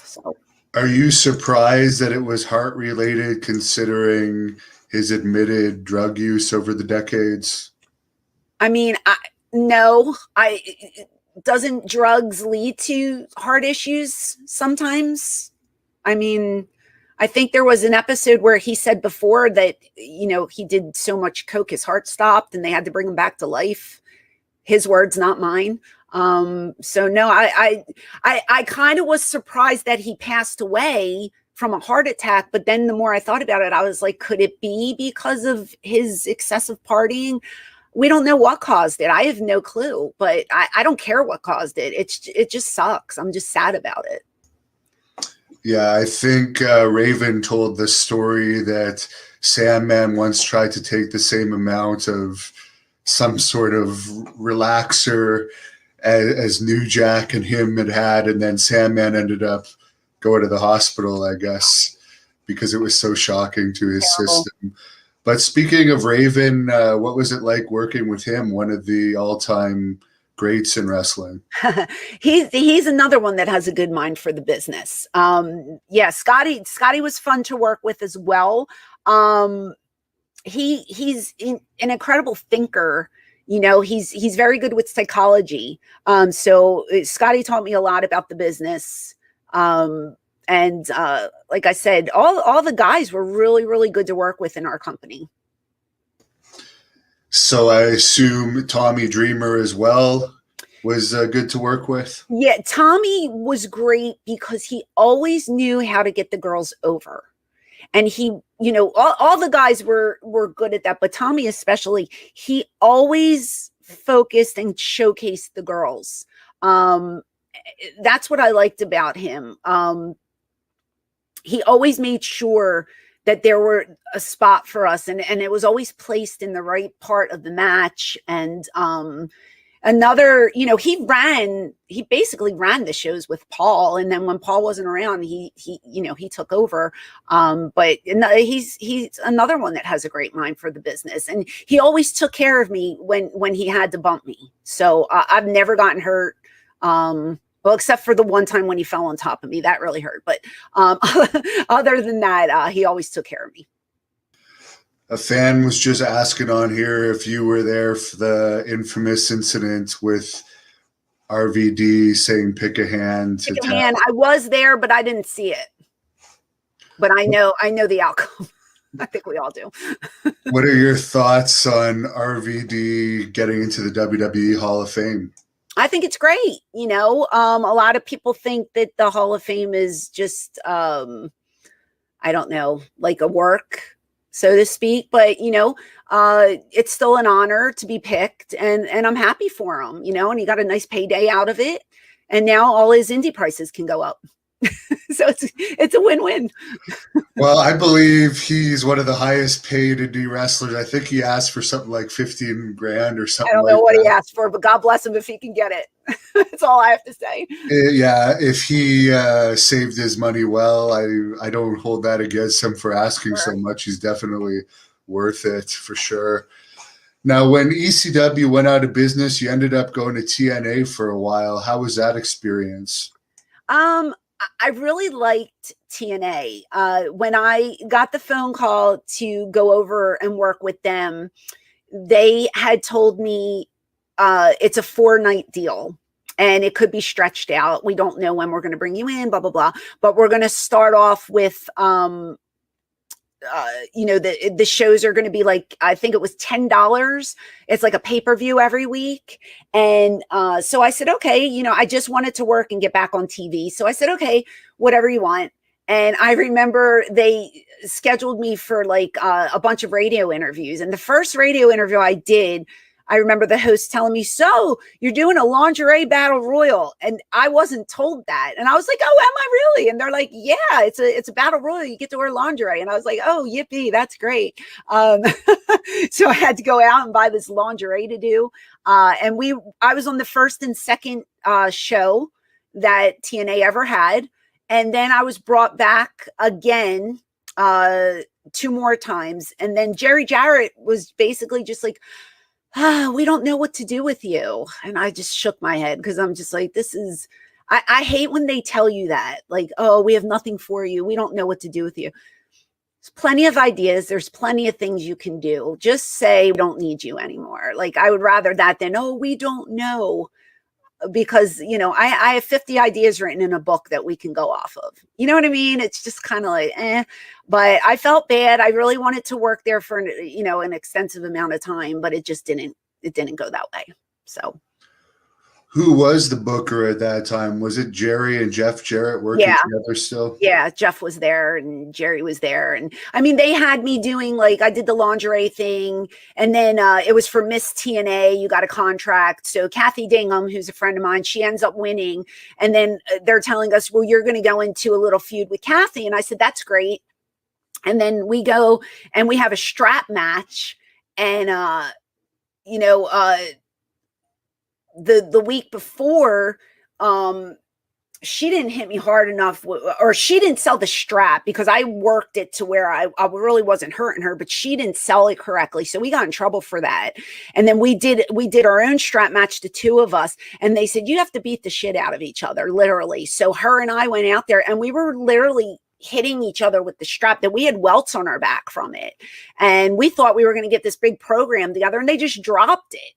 So, are you surprised that it was heart-related, considering his admitted drug use over the decades? I mean, no, doesn't drugs lead to heart issues sometimes? I mean, I think there was an episode where he said before that, you know, he did so much coke, his heart stopped and they had to bring him back to life. His words, not mine. So no, I kind of was surprised that he passed away from a heart attack. But then the more I thought about it, I was like, could it be because of his excessive partying? we don't know what caused it. I have no clue, but I don't care what caused it. It just sucks. I'm just sad about it. Yeah, I think Raven told the story that Sandman once tried to take the same amount of some sort of relaxer as New Jack and him had, and then Sandman ended up going to the hospital, I guess, because it was so shocking to his system. But speaking of Raven, what was it like working with him, one of the all-time greats in wrestling? He's another one that has a good mind for the business. Yeah, Scotty was fun to work with as well. He's an incredible thinker. You know, he's very good with psychology. So Scotty taught me a lot about the business. And like I said, all the guys were really, really good to work with in our company. So I assume Tommy Dreamer as well was good to work with? Yeah, Tommy was great because he always knew how to get the girls over. And he, you know, all the guys were good at that, but Tommy especially, he always focused and showcased the girls. That's what I liked about him. He always made sure that there were a spot for us, and it was always placed in the right part of the match. And another, you know, he basically ran the shows with Paul, and then when Paul wasn't around, he you know, he took over. But he's another one that has a great mind for the business, and he always took care of me when he had to bump me. So I've never gotten hurt. Well, except for the one time when he fell on top of me, that really hurt. But other than that, he always took care of me. A fan was just asking on here if you were there for the infamous incident with RVD saying pick a hand. Pick a hand. I was there, but I didn't see it. But I know the outcome. I think we all do. What are your thoughts on RVD getting into the WWE Hall of Fame? I think it's great. You know, a lot of people think that the Hall of Fame is just, I don't know, like a work, so to speak. But, you know, it's still an honor to be picked, and I'm happy for him, you know, and he got a nice payday out of it. And now all his indie prices can go up. So it's a win-win. Well, I believe he's one of the highest paid indie wrestlers. I think he asked for something like 15 grand or something. I don't know what he asked for, but God bless him if he can get it. That's all I have to say. Yeah, if he saved his money well, I don't hold that against him for asking so much. He's definitely worth it for sure. Now, when ECW went out of business, you ended up going to TNA for a while. How was that experience? I really liked TNA. When I got the phone call to go over and work with them, they had told me it's a 4-night deal and it could be stretched out. We don't know when we're going to bring you in, blah, blah, blah. But we're going to start off with, you know, the shows are going to be like, I think it was $10. It's like a pay-per-view every week. And so I said, okay, you know, I just wanted to work and get back on TV. So I said, okay, whatever you want. And I remember they scheduled me for like a bunch of radio interviews. And the first radio interview I did, I remember the host telling me, so you're doing a lingerie battle royal. And I wasn't told that. And I was like, oh, am I really? And they're like, yeah, it's a battle royal. You get to wear lingerie. And I was like, oh, yippee, that's great. So I had to go out and buy this lingerie to do. And I was on the first and second show that TNA ever had. And then I was brought back again 2 more times. And then Jerry Jarrett was basically just like, we don't know what to do with you. And I just shook my head because I'm just like, I hate when they tell you that, like, oh, we have nothing for you. We don't know what to do with you. There's plenty of ideas. There's plenty of things you can do. Just say, we don't need you anymore. Like, I would rather that than, oh, we don't know. Because, you know, I have 50 ideas written in a book that we can go off of. You know what I mean? It's just kind of like, but I felt bad. I really wanted to work there for, you know, an extensive amount of time, but it just didn't go that way. So Who was the booker at that time? Was it Jerry and Jeff Jarrett working together still? Yeah, Jeff was there and Jerry was there. And I mean, they had me doing, like, I did the lingerie thing. And then it was for Miss TNA. You got a contract. So Kathy Dingham, who's a friend of mine, she ends up winning. And then they're telling us, well, you're going to go into a little feud with Kathy. And I said, that's great. And then we go and we have a strap match. And, the week before, she didn't hit me hard enough, or she didn't sell the strap, because I worked it to where I really wasn't hurting her, but she didn't sell it correctly. So we got in trouble for that. And then we did our own strap match, the two of us. And they said, you have to beat the shit out of each other, literally. So her and I went out there and we were literally hitting each other with the strap, that we had welts on our back from it. And we thought we were going to get this big program together, and they just dropped it.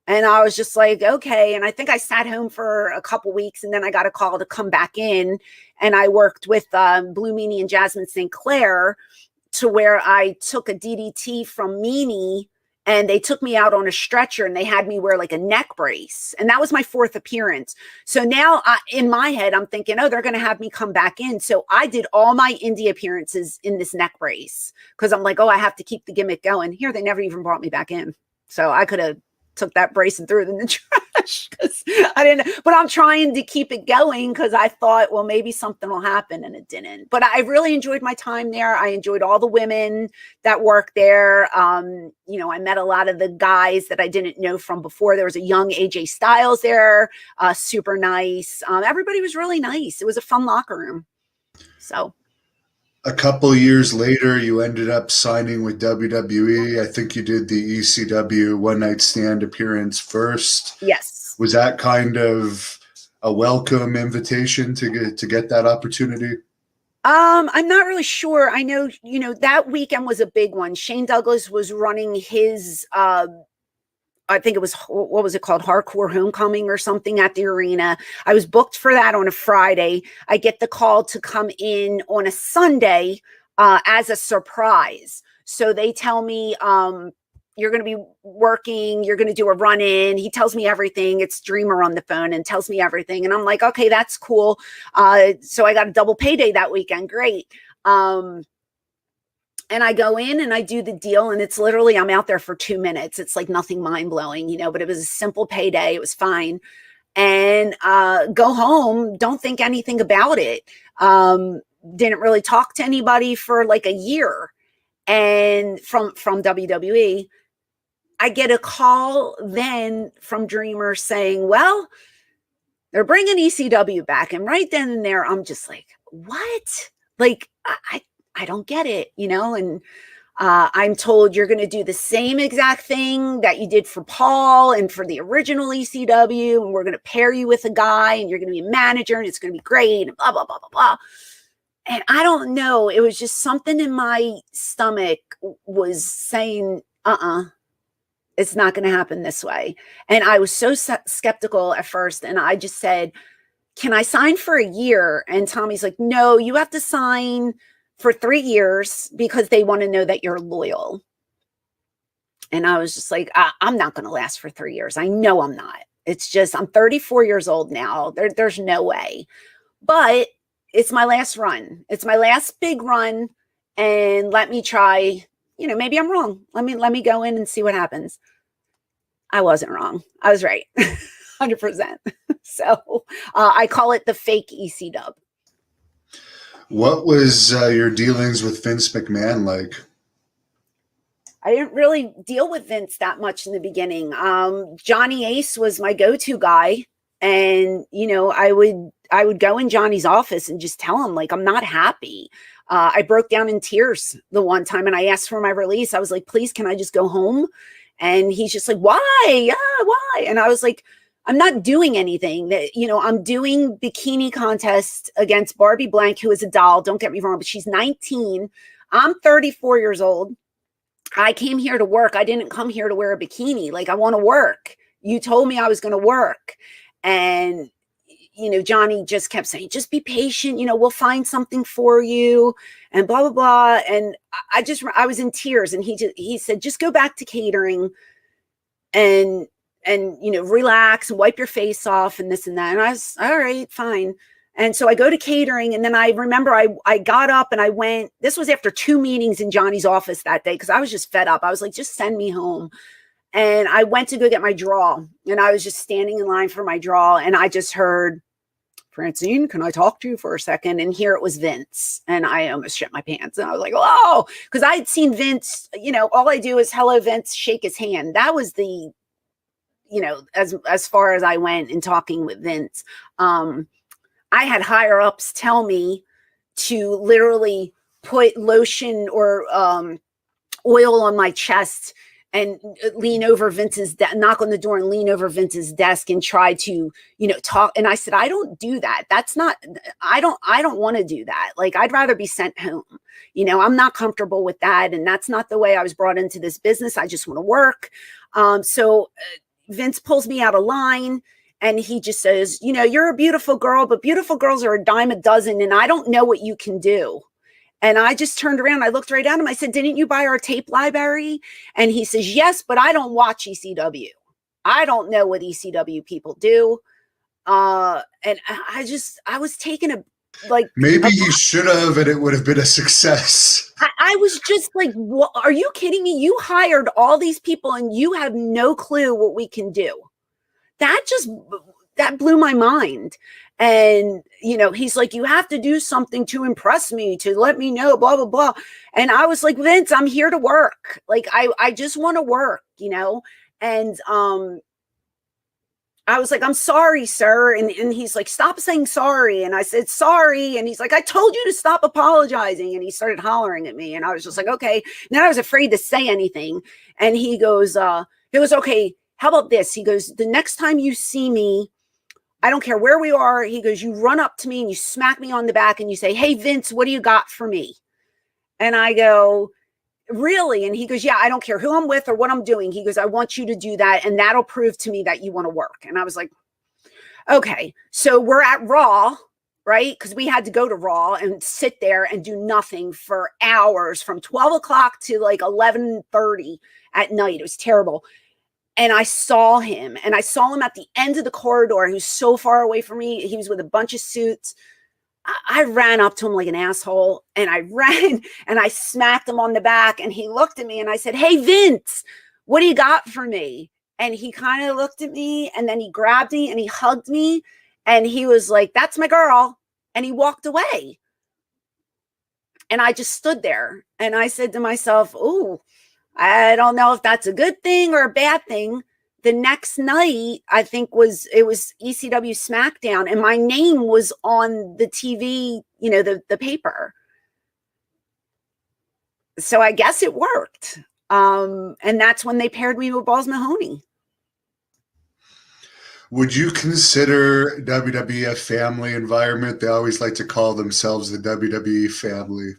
And I was just like, okay. And I think I sat home for a couple weeks, and then I got a call to come back in. And I worked with Blue Meanie and Jasmine St. Clair, to where I took a DDT from Meanie, and they took me out on a stretcher, and they had me wear like a neck brace. And that was my 4th appearance. So now in my head, I'm thinking, oh, they're going to have me come back in. So I did all my indie appearances in this neck brace, because I'm like, oh, I have to keep the gimmick going. Here, they never even brought me back in. So I could have took that brace and threw it in the trash, because I didn't, but I'm trying to keep it going, because I thought, well, maybe something will happen, and it didn't. But I really enjoyed my time there. I enjoyed all the women that worked there. I met a lot of the guys that I didn't know from before. There was a young AJ Styles there, super nice. Everybody was really nice. It was a fun locker room. So a couple years later, you ended up signing with WWE. I think you did the ECW One Night Stand appearance first. Yes. Was that kind of a welcome invitation to get that opportunity? I'm not really sure. I know, that weekend was a big one. Shane Douglas was running his, I think it was, what was it called? Hardcore Homecoming or something at the arena. I was booked for that on a Friday. I get the call to come in on a Sunday as a surprise. So they tell me, you're going to be working, you're going to do a run in. He tells me everything. It's Dreamer on the phone and tells me everything. And I'm like, okay, that's cool. So I got a double payday that weekend. Great. And I go in and I do the deal, and it's literally, I'm out there for 2 minutes. It's like nothing mind blowing, but it was a simple payday. It was fine. And go home. Don't think anything about it. Didn't really talk to anybody for like a year. And from WWE, I get a call then from Dreamer saying, well, they're bringing ECW back. And right then and there, I'm just like, what? Like, I don't get it, and I'm told you're going to do the same exact thing that you did for Paul and for the original ECW. And we're going to pair you with a guy, and you're going to be a manager, and it's going to be great, and blah, blah, blah, blah, blah. And I don't know. It was just something in my stomach was saying, it's not going to happen this way. And I was so skeptical at first. And I just said, can I sign for a year? And Tommy's like, no, you have to sign for 3 years, because they want to know that you're loyal. And I was just like, I'm not going to last for 3 years. I know I'm not. It's just, I'm 34 years old now. There's no way. But it's my last run. It's my last big run. And let me try, maybe I'm wrong. Let me go in and see what happens. I wasn't wrong. I was right. 100%. So I call it the fake EC dub. What was your dealings with Vince McMahon like? I didn't really deal with Vince that much in the beginning. Johnny Ace was my go-to guy. And, I would go in Johnny's office and just tell him, like, I'm not happy. I broke down in tears the one time, and I asked for my release. I was like, please, can I just go home? And he's just like, why? Yeah, why? And I was like, I'm not doing anything. That, I'm doing bikini contest against Barbie Blank, who is a doll. Don't get me wrong, but she's 19. I'm 34 years old. I came here to work. I didn't come here to wear a bikini. Like, I want to work. You told me I was going to work. And, Johnny just kept saying, just be patient. We'll find something for you, and blah, blah, blah. And I was in tears. And he said, just go back to catering. And relax and wipe your face off and this and that. And I was, all right, fine. And so I go to catering, and then I remember I got up and I went, this was after 2 meetings in Johnny's office that day, because I was just fed up. I was like, just send me home. And I went to go get my draw, and I was just standing in line for my draw, and I just heard, Francine, can I talk to you for a second? And here it was Vince, and I almost shit my pants. And I was like, oh, because I had seen Vince, all I do is hello, Vince, shake his hand. That was the, as far as I went in talking with Vince. I had higher ups tell me to literally put lotion or oil on my chest and lean over Vince's knock on the door and lean over Vince's desk and try to, talk. And I said, I don't do that. That's not, I don't want to do that. Like, I'd rather be sent home. I'm not comfortable with that. And that's not the way I was brought into this business. I just want to work. So Vince pulls me out of line. And he just says, you're a beautiful girl, but beautiful girls are a dime a dozen. And I don't know what you can do. And I just turned around. I looked right at him. I said, didn't you buy our tape library? And he says, yes, but I don't watch ECW. I don't know what ECW people do. And I was taking maybe you should have, and it would have been a success. I was just like, what, are you kidding me? You hired all these people and you have no clue what we can do. That blew my mind. And, he's like, you have to do something to impress me, to let me know, blah, blah, blah. And I was like, Vince, I'm here to work. Like, I just want to work, and, I was like, I'm sorry, sir. And he's like, stop saying sorry. And I said, sorry. And he's like, I told you to stop apologizing. And he started hollering at me. And I was just like, okay. And then I was afraid to say anything. And he goes, okay, how about this? He goes, the next time you see me, I don't care where we are. He goes, you run up to me and you smack me on the back and you say, hey, Vince, what do you got for me? And I go, really? And he goes, yeah, I don't care who I'm with or what I'm doing. He goes, I want you to do that. And that'll prove to me that you want to work. And I was like, okay. So we're at Raw, right? Because we had to go to Raw and sit there and do nothing for hours from 12 o'clock to like 11:30 at night. It was terrible. And I saw him at the end of the corridor. He was so far away from me. He was with a bunch of suits. I ran up to him like an asshole, and I ran and I smacked him on the back, and he looked at me and I said, hey, Vince, what do you got for me? And he kind of looked at me, and then he grabbed me and he hugged me, and he was like, that's my girl. And he walked away. And I just stood there, and I said to myself, oh, I don't know if that's a good thing or a bad thing. The next night, I think it was ECW SmackDown, and my name was on the TV, the paper. So I guess it worked. And that's when they paired me with Balls Mahoney. Would you consider WWE a family environment? They always like to call themselves the WWE family.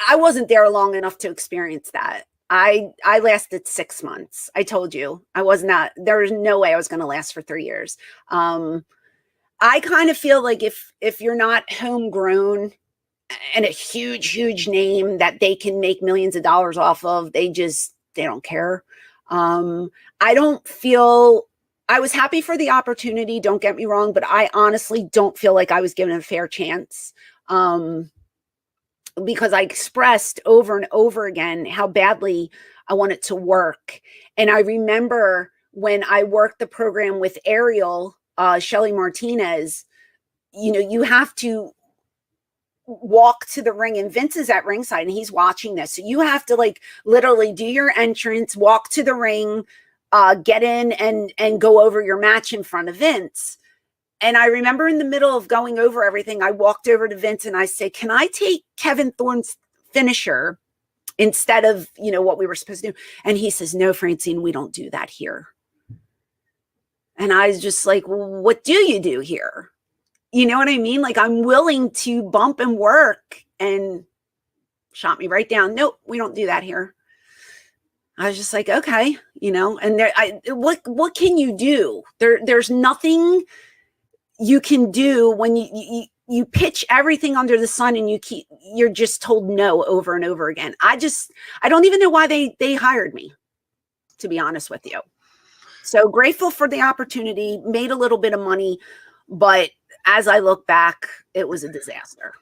I wasn't there long enough to experience that. I lasted 6 months. I told you I was not, there was no way I was going to last for 3 years. I kind of feel like if you're not homegrown and a huge name that they can make millions of dollars off of, they don't care. I don't feel, I was happy for the opportunity. Don't get me wrong, but I honestly don't feel like I was given a fair chance. Because I expressed over and over again how badly I wanted to work. And I remember when I worked the program with Ariel, Shelly Martinez, you have to walk to the ring, and Vince is at ringside and he's watching this. So you have to like literally do your entrance, walk to the ring, get in and go over your match in front of Vince. And I remember in the middle of going over everything, I walked over to Vince and I said, can I take Kevin Thorne's finisher instead of, what we were supposed to do? And he says, no, Francine, we don't do that here. And I was just like, well, what do you do here? You know what I mean? Like, I'm willing to bump and work, and shot me right down. Nope, we don't do that here. I was just like, okay, and what can you do? There's nothing you can do when you pitch everything under the sun and you're just told no over and over again. I don't even know why they hired me. to be honest with you. So grateful for the opportunity, made a little bit of money, but as I look back, it was a disaster.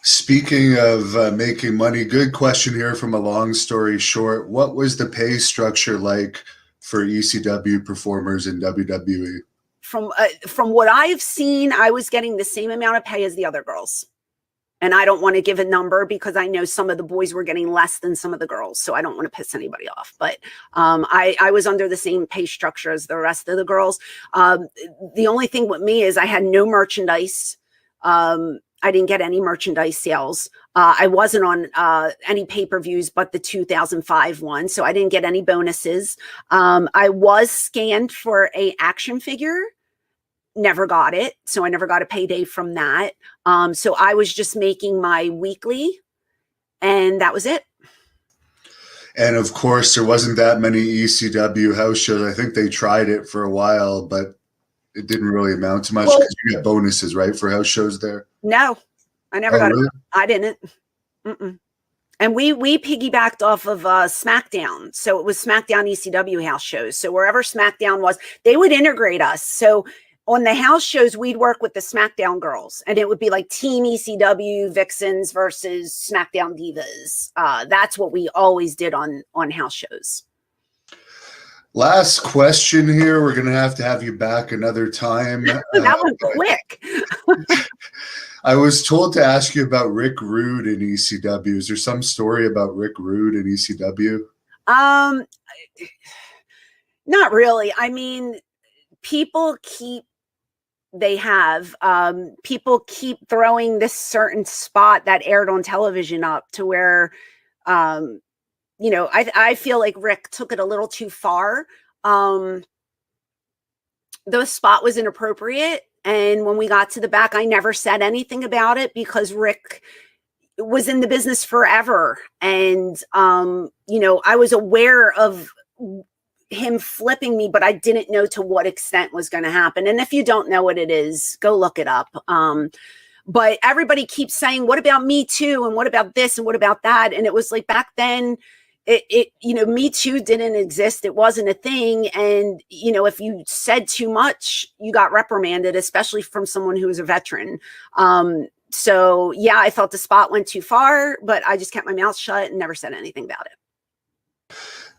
Speaking of making money, good question here from a long story short. What was the pay structure like for ECW performers in WWE? From what I've seen, I was getting the same amount of pay as the other girls. And I don't want to give a number because I know some of the boys were getting less than some of the girls. So I don't want to piss anybody off. But I was under the same pay structure as the rest of the girls. The only thing with me is I had no merchandise. I didn't get any merchandise sales. I wasn't on any pay-per-views but the 2005 one. So I didn't get any bonuses. I was scanned for a action figure. Never got it. So I never got a payday from that. So I was just making my weekly and that was it. And of course, there wasn't that many ECW house shows. I think they tried it for a while, but it didn't really amount to much because you got bonuses, right, for house shows there? No, I never got it. I didn't. And we piggybacked off of SmackDown. So it was SmackDown ECW house shows. So wherever SmackDown was, they would integrate us. So on the house shows, we'd work with the SmackDown girls, and it would be like Team ECW Vixens versus SmackDown Divas. That's what we always did on house shows. Last question here. We're going to have you back another time. That was quick. I was told to ask you about Rick Rude in ECW. Is there some story about Rick Rude in ECW? Not really. I mean, people keep throwing this certain spot that aired on television up to where, you know, I feel like Rick took it a little too far. The spot was inappropriate. And when we got to the back, I never said anything about it because Rick was in the business forever. And, you know, I was aware of him flipping me, but I didn't know to what extent was going to happen. And if you don't know what it is, go look it up. But everybody keeps saying, what about Me Too? And what about this? And what about that? And it was like back then, you know, Me Too didn't exist. It wasn't a thing. And, you know, if you said too much, you got reprimanded, especially from someone who was a veteran. So yeah, I felt the spot went too far, but I just kept my mouth shut and never said anything about it.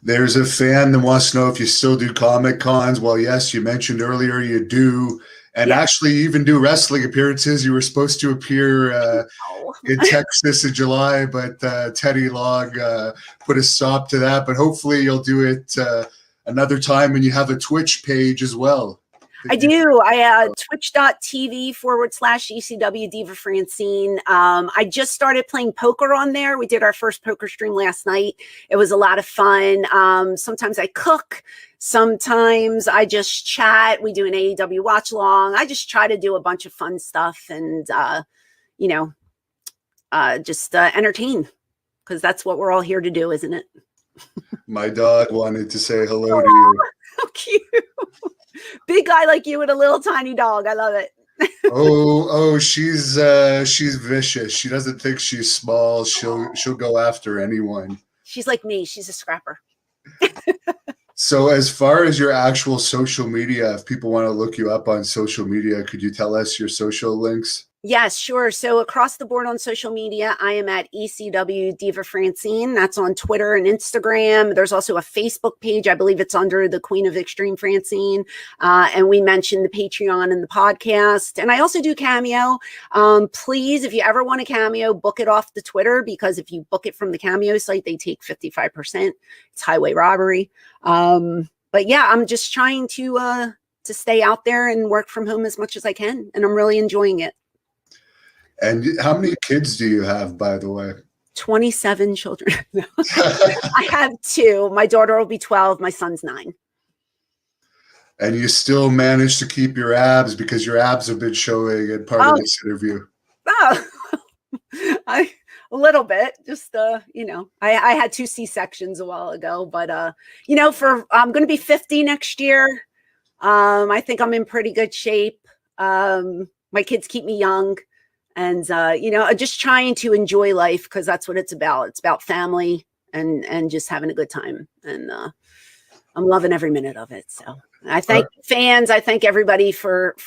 There's a fan that wants to know if you still do Comic Cons. Well, yes, you mentioned earlier you do. And actually even do wrestling appearances. You were supposed to appear in Texas in July, but Teddy Long put a stop to that. But hopefully you'll do it another time, and you have a Twitch page as well. I do. I twitch.tv/ECW Diva Fracine. I just started playing poker on there. We did our first poker stream last night. It was a lot of fun. Sometimes I cook. Sometimes I just chat. We do an AEW watch along. I just try to do a bunch of fun stuff and, you know, just entertain, because that's what we're all here to do, isn't it? My dog wanted to say hello to you. How cute. Big guy like you with a little tiny dog. I love it. oh, she's vicious. She doesn't think she's small. She'll go after anyone. She's like me. She's a scrapper. So as far as your actual social media, if people want to look you up on social media, could you tell us your social links? Yes, sure. So across the board on social media, I am at ECW Diva Fracine. That's on Twitter and Instagram. There's also a Facebook page. I believe it's under the Queen of Extreme Fracine. And we mentioned the Patreon and the podcast. And I also do Cameo. Please, if you ever want a Cameo, book it off the Twitter, because if you book it from the Cameo site, they take 55%. It's highway robbery. But yeah, I'm just trying to stay out there and work from home as much as I can. And I'm really enjoying it. And how many kids do you have, by the way? 27 children. I have 2. My daughter will be 12. My son's 9. And you still manage to keep your abs, because your abs have been showing in part of this interview. Oh, a little bit. Just, you know, I had 2 C-sections a while ago, but, you know, I'm going to be 50 next year. I think I'm in pretty good shape. My kids keep me young. And, you know, just trying to enjoy life, because that's what it's about. It's about family and just having a good time. And I'm loving every minute of it. So I thank fans. I thank everybody for